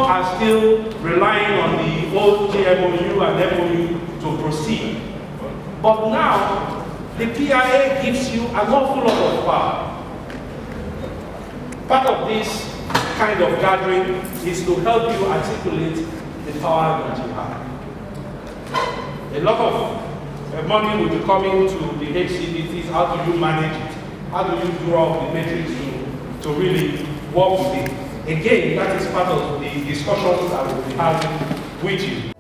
are still relying on the old GMOU and MOU to proceed. But now, the PIA gives you an awful lot of power. Part of this kind of gathering is to help you articulate the power that you have. A lot of money will be coming to the HCDTs. How do you manage it? How do you draw up the matrix to really work with it? Again, that is part of the discussions that we'll be having with you.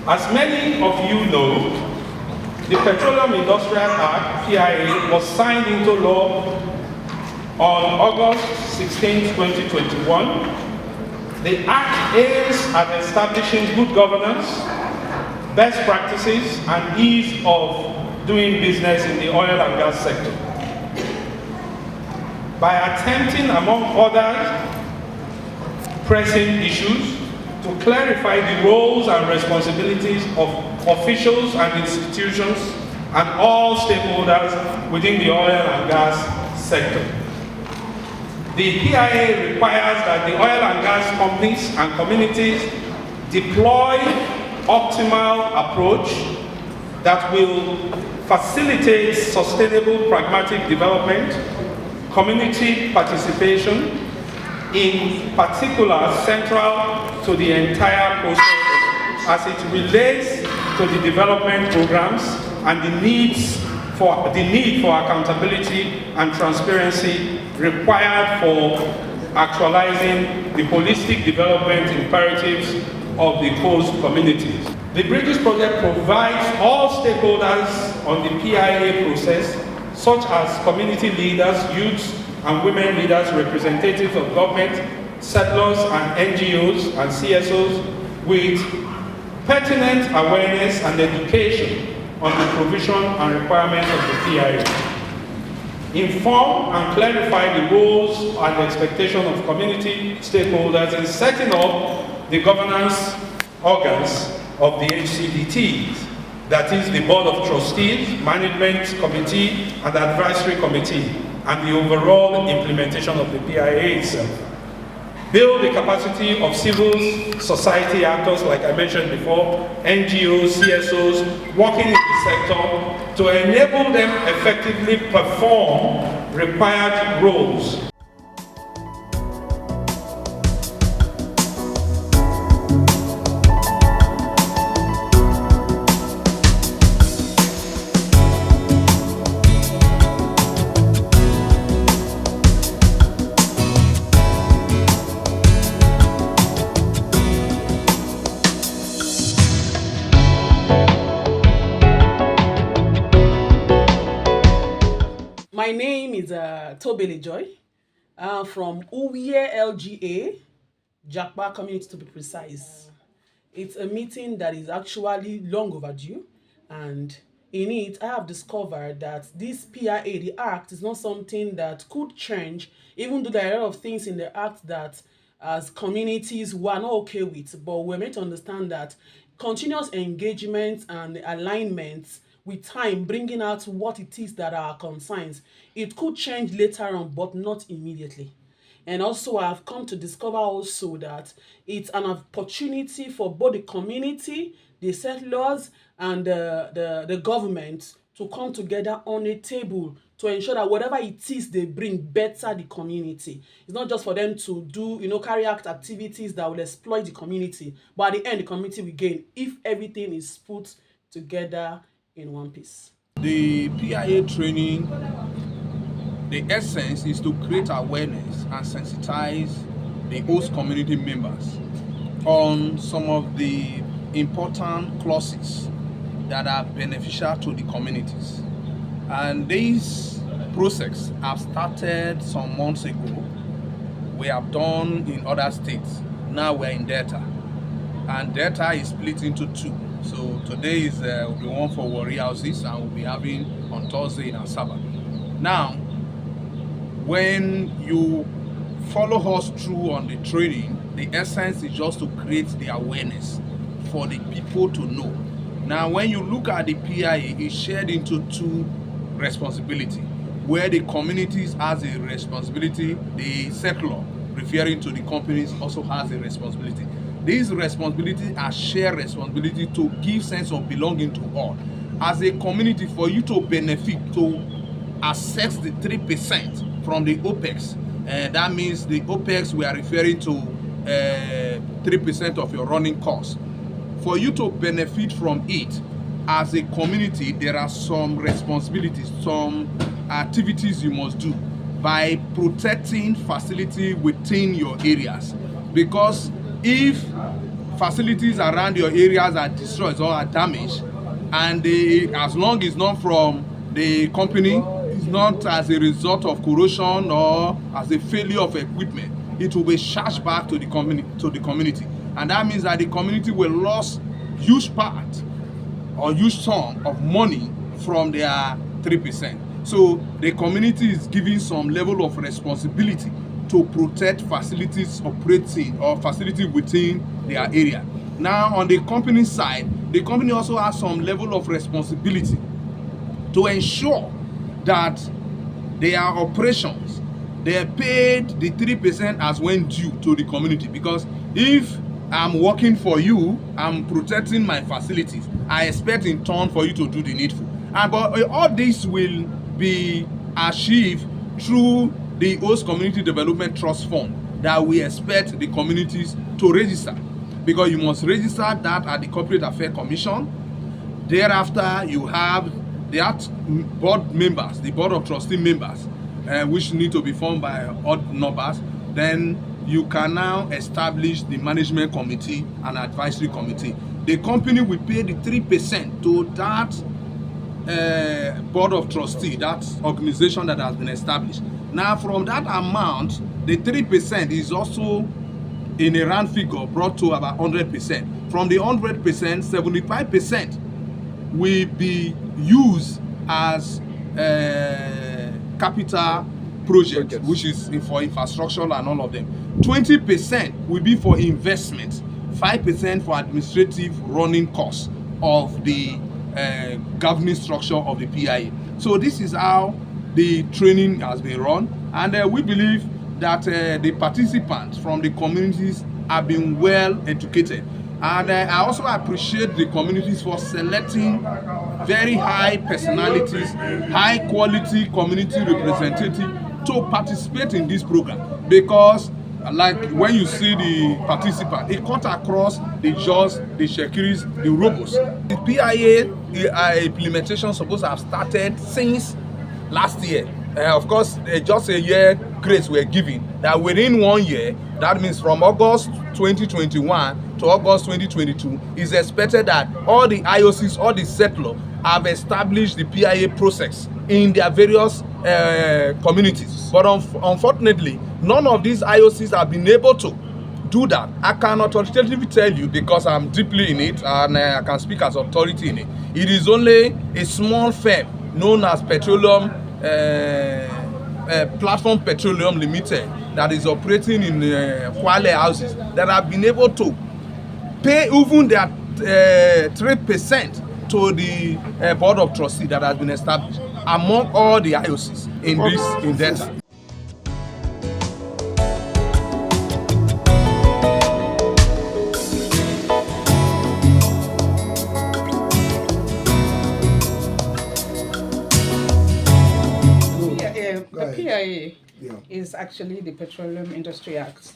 As many of you know, the Petroleum Industrial Act, PIA, was signed into law on August 16, 2021. The Act aims at establishing good governance, best practices, and ease of doing business in the oil and gas sector. By attempting, among other pressing issues, to clarify the roles and responsibilities of officials and institutions and all stakeholders within the oil and gas sector. The PIA requires that the oil and gas companies and communities deploy optimal approach that will facilitate sustainable pragmatic development, community participation, in particular central to the entire process as it relates to the development programs and the need for accountability and transparency required for actualizing the holistic development imperatives of the host communities. The British project provides all stakeholders on the PIA process, such as community leaders, youths, and women leaders, representatives of government, settlers, and NGOs and CSOs with pertinent awareness and education on the provision and requirements of the PIA. Inform and clarify the roles and expectations of community stakeholders in setting up the governance organs of the HCDTs, that is the Board of Trustees, Management Committee, and Advisory Committee, and the overall implementation of the PIA itself. Build the capacity of civil society actors, like I mentioned before, NGOs, CSOs, working in the sector to enable them effectively perform required roles. My name is Tobele Joy from Uwie LGA, Jakpa community to be precise. It's a meeting that is actually long overdue, and in it I have discovered that this PIA, the Act, is not something that could change, even though there are a lot of things in the Act that as communities we are not okay with, but we're meant to understand that continuous engagement and alignment with time, bringing out what it is that are concerns. It could change later on, but not immediately. And also, I've come to discover also that it's an opportunity for both the community, the settlers, and the government to come together on a table to ensure that whatever it is they bring better the community. It's not just for them to do, carry out activities that will exploit the community, but at the end, the community will gain if everything is put together in one piece. The PIA training, the essence is to create awareness and sensitize the host community members on some of the important clauses that are beneficial to the communities. And this process have started some months ago. We have done in other states. Now we're in Delta. And Delta is split into two. So today is will be one for warrior houses, and we'll be having on Thursday in Asaba. Now, when you follow us through on the training, the essence is just to create the awareness for the people to know. Now, when you look at the PIA, it's shared into two responsibility, where the communities has a responsibility, the settler, referring to the companies, also has a responsibility. These responsibilities are shared responsibility to give sense of belonging to all. As a community, for you to benefit, to access the 3% from the OPEX, that means the OPEX we are referring to 3% of your running costs. For you to benefit from it, as a community, there are some responsibilities, some activities you must do by protecting facility within your areas. Because if facilities around your areas are destroyed or are damaged, and as long as not from the company, it's not as a result of corrosion or as a failure of equipment, it will be charged back to the community. And that means that the community will lose huge part or huge sum of money from their 3%. So the community is giving some level of responsibility to protect facilities operating or facility within their area. Now, on the company side, the company also has some level of responsibility to ensure that their operations, they paid the 3% as when due to the community. Because if I'm working for you, I'm protecting my facilities, I expect in turn for you to do the needful. But all this will be achieved through the Host Community Development Trust Fund that we expect the communities to register. Because you must register that at the Corporate Affairs Commission. Thereafter, you have that board members, the board of trustee members, which need to be formed by odd numbers. Then you can now establish the management committee and advisory committee. The company will pay the 3% to that board of trustee, that organization that has been established. Now, from that amount, the 3% is also in a round figure brought to about 100%. From the 100%, 75% will be used as capital projects, which is for infrastructure and all of them. 20% will be for investment, 5% for administrative running costs of the governing structure of the PIA. So this is how the training has been run, and we believe that the participants from the communities have been well educated. And I also appreciate the communities for selecting very high personalities, high quality community representatives to participate in this program. Because like when you see the participant, it cut across the JOS, the Shekiris, the Robos. The PIA implementation supposed to have started since last year. Of course, just a year grace we're giving, that within 1 year, that means from August 2021 to August 2022, is expected that all the IOCs, all the settlers have established the PIA process in their various communities. But unfortunately, none of these IOCs have been able to do that. I can authoritatively tell you, because I'm deeply in it and I can speak as authority in it. It is only a small firm known as Petroleum Platform Petroleum Limited that is operating in Kwale houses that have been able to pay even their 3% to the board of trustees that has been established among all the IOCs in this data. The PIA is actually the Petroleum Industry Act,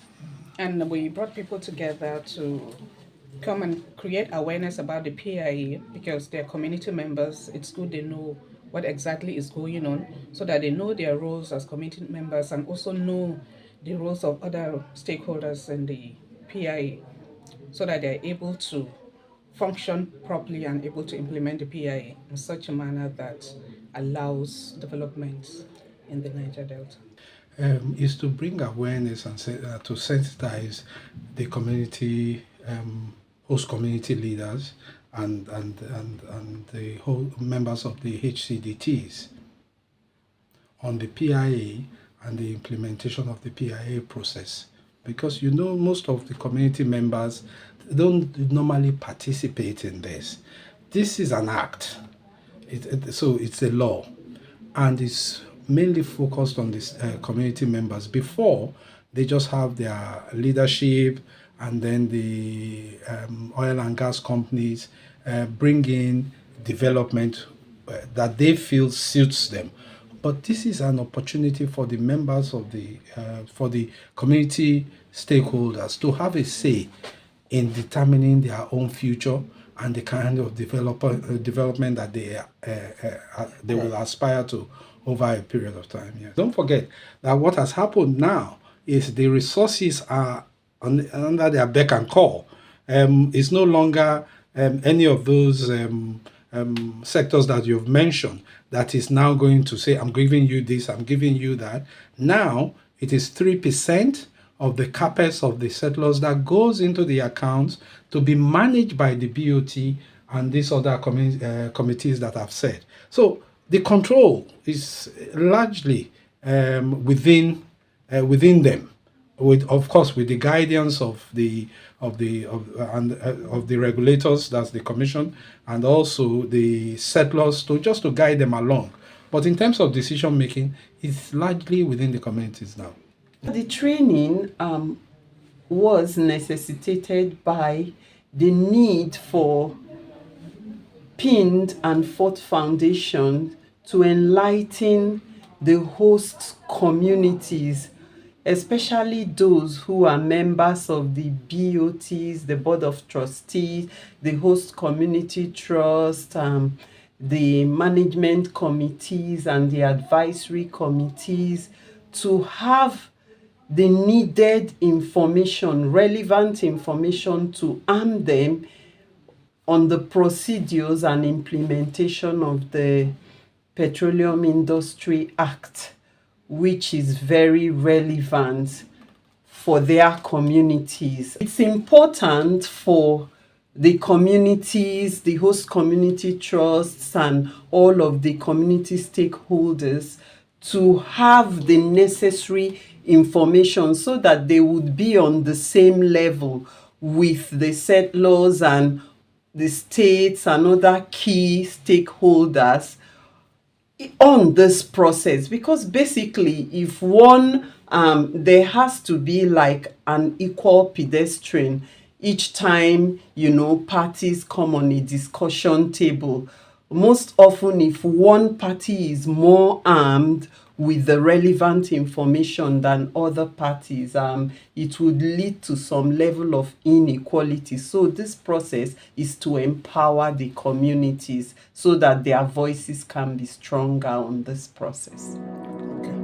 and we brought people together to come and create awareness about the PIA because they're community members. It's good they know what exactly is going on so that they know their roles as community members and also know the roles of other stakeholders in the PIA so that they're able to function properly and able to implement the PIA in such a manner that allows development in the Niger Delta. Is to bring awareness and to sensitize the community, host community leaders and the whole members of the HCDTs on the PIA and the implementation of the PIA process. because you know most of the community members don't normally participate in this. This is an act, so it's a law, and it's mainly focused on this community members. Before, they just have their leadership, and then the oil and gas companies bring in development that they feel suits them. But this is an opportunity for the members of for the community stakeholders to have a say in determining their own future and the kind of development that they will aspire to over a period of time. Yeah. Don't forget that what has happened now is the resources are under their beck and call. It's no longer any of those sectors that you've mentioned that is now going to say, I'm giving you this, I'm giving you that. Now it is 3% of the CapEx of the settlers that goes into the accounts to be managed by the BOT and these other committees that I've said. So the control is largely within them, with, of course, with the guidance of the regulators, that's the commission, and also the settlers to guide them along. But in terms of decision making, it's largely within the communities now. The training was necessitated by the need for PIND and Fort Foundation to enlighten the host communities, especially those who are members of the BOTs, the Board of Trustees, the host community trust, the management committees and the advisory committees, to have the needed information, relevant information, to arm them on the procedures and implementation of the Petroleum Industry Act, which is very relevant for their communities. It's important for the communities, the host community trusts, and all of the community stakeholders to have the necessary information so that they would be on the same level with the settlers and the states and other key stakeholders on this process. Because basically, if one there has to be like an equal pedestrian each time, you know, parties come on a discussion table. Most often, if one party is more armed with the relevant information than other parties, it would lead to some level of inequality. So this process is to empower the communities so that their voices can be stronger on this process. Okay.